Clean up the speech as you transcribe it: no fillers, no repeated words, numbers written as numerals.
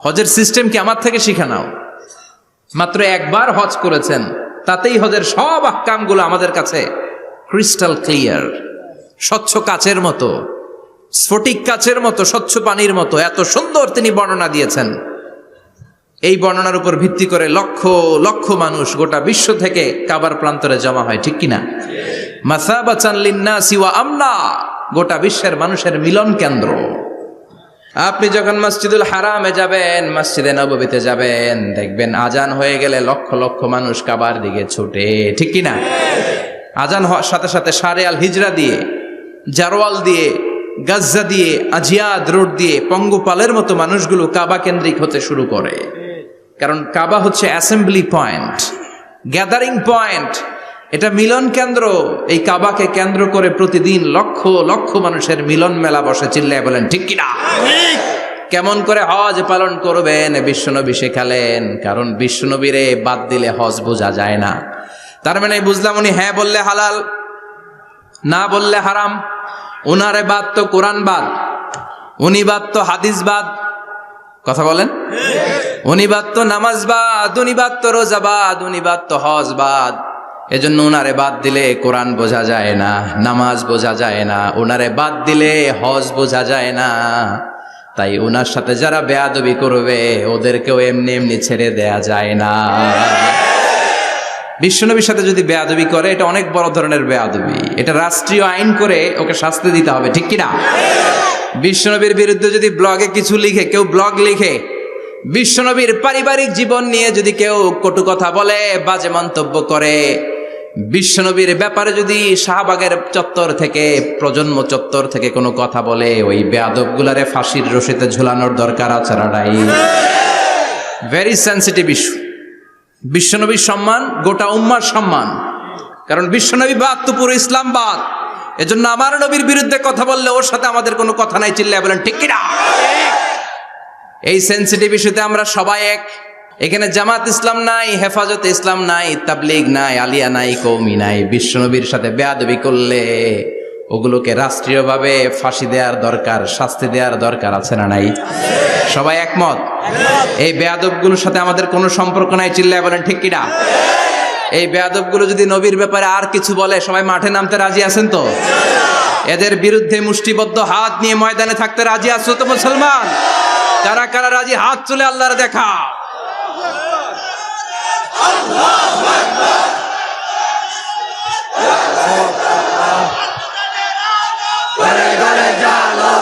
হজের সিস্টেম কি আমার থেকে শিখে নাও। মাত্র একবার হজ করেছেন, তাতেই হজের সব আহকামগুলো আমাদের কাছে ক্রিস্টাল ক্লিয়ার, স্বচ্ছ কাচের মতো, স্ফটিক কাচের মতো, স্বচ্ছ পানির মতো এত সুন্দর তিনি বর্ণনা দিয়েছেন। এই বর্ণনার উপর ভিত্তি করে লক্ষ লক্ষ মানুষ গোটা বিশ্ব থেকে কাবার প্রান্তরে জমা হয়, ঠিক কিনা? মাসাবাতান লিন্নাসি ওয়া আমনা, গোটা বিশ্বের মানুষের মিলন কেন্দ্র। আপনি যখন মসজিদুল হারামে যাবেন, মসজিদে নববীতে যাবেন, দেখবেন আজান হয়ে গেলে লক্ষ লক্ষ মানুষ কাবার দিকে ছুটে, ঠিক কিনা? আজান হওয়ার সাথে সাথে সারে আল হিজরা দিয়ে, জারওয়াল দিয়ে, গাজ্জা দিয়ে, আজিয়াদ রোড দিয়ে পঙ্গপালের মতো মানুষগুলো কাবা কেন্দ্রিক হতে শুরু করে। কারণ কাবা হচ্ছে অ্যাসেম্বলি পয়েন্ট, গ্যাদারিং পয়েন্ট, এটা মিলন কেন্দ্র। এই কাবাকে কেন্দ্র করে প্রতিদিন লক্ষ লক্ষ মানুষের মিলন মেলা বসে। চিল্লায় বলেন ঠিক কিনা? কেমন করে হজ পালন করবেন বিশ্বনবী শেখালেন, কারণ বিশ্বনবীরে বাদ দিলে হজ বোঝা যায় না। তার মানে বুঝলাম উনি হ্যাঁ বললে হালাল, না বললে হারাম। উনারে বাদ তো কোরআন বাদ, উনি বাদ তো হাদিস বাদ। কথা বলেন? উনি বাদ তো নামাজ বাদ, উনি বাদ তো রোজা বাদ, উনি বাদ তো হজ বাদ। এজন্য উনারে বাদ দিলে কোরআন বোঝা যায় না, নামাজ বোঝা যায় না, উনারে বাদ দিলে হজ বোঝা যায় না। তাই উনার সাথে যারা বেয়াদবি করবে ওদেরকেও এমনি এমনি ছেড়ে দেয়া যায় না। বিশ্বনবীর সাথে যদি বেয়াদবি করে, এটা অনেক বড় ধরনের বেয়াদবি, এটা রাষ্ট্রীয় আইন করে ওকে শাস্তি দিতে হবে, ঠিক কিনা? বিশ্বনবীর বিরুদ্ধে যদি ব্লগে কিছু লিখে, কেউ ব্লগ লিখে, বিশ্বনবীর পারিবারিক জীবন নিয়ে যদি কেউ কটু কথা বলে, বাজে মন্তব্য করে, বিশ্বনবীর ব্যাপারে যদি শাহবাগের চত্বর থেকে, প্রজন্ম চত্বর থেকে কোনো কথা বলে, ওই বেয়াদবগুলারে ফাঁসির রশিতে ঝুলানোর দরকার আছে না নাই? Very sensitive issue. বিশ্বনবীর সম্মান গোটা উম্মার সম্মান, কারণ বিশ্বনবী বাদ তো পুরো ইসলাম বাদ। এজন্য আমার নবীর বিরুদ্ধে কথা বললে ওর সাথে আমাদের কোনো কথা নাই। চিল্লায় বলেন ঠিক কিনা? এই সেন্সিটিভ ইস্যুতে আমরা সবাই এক। এখানে জামাত ইসলাম নাই, হেফাজতে ইসলাম নাই, তাবলীগ নাই, আলিয়া নাই, কওমি নাই। বিশ্বনবীর সাথে বেয়াদবি করলে ওগুলোকে রাষ্ট্রীয়ভাবে ফাঁসি দেওয়ার দরকার, শাস্তি দেওয়ার দরকার আছে না নাই? সবাই একমত? এই বেয়াদবগুলোর সাথে আমাদের কোনো সম্পর্ক নাই। চিল্লায় বলেন ঠিক কিনা? এই বেয়াদবগুলো যদি নবীর ব্যাপারে আর কিছু বলে, সবাই মাঠে নামতে রাজি আছেন তো? এদের বিরুদ্ধে মুষ্টিবদ্ধ হাত নিয়ে ময়দানে থাকতে রাজি আছো তো মুসলমান? কারা কারা রাজি হাত তুলে আল্লাহর দেখা। আল্লাহু আকবার। ঘরে ঘরে জালো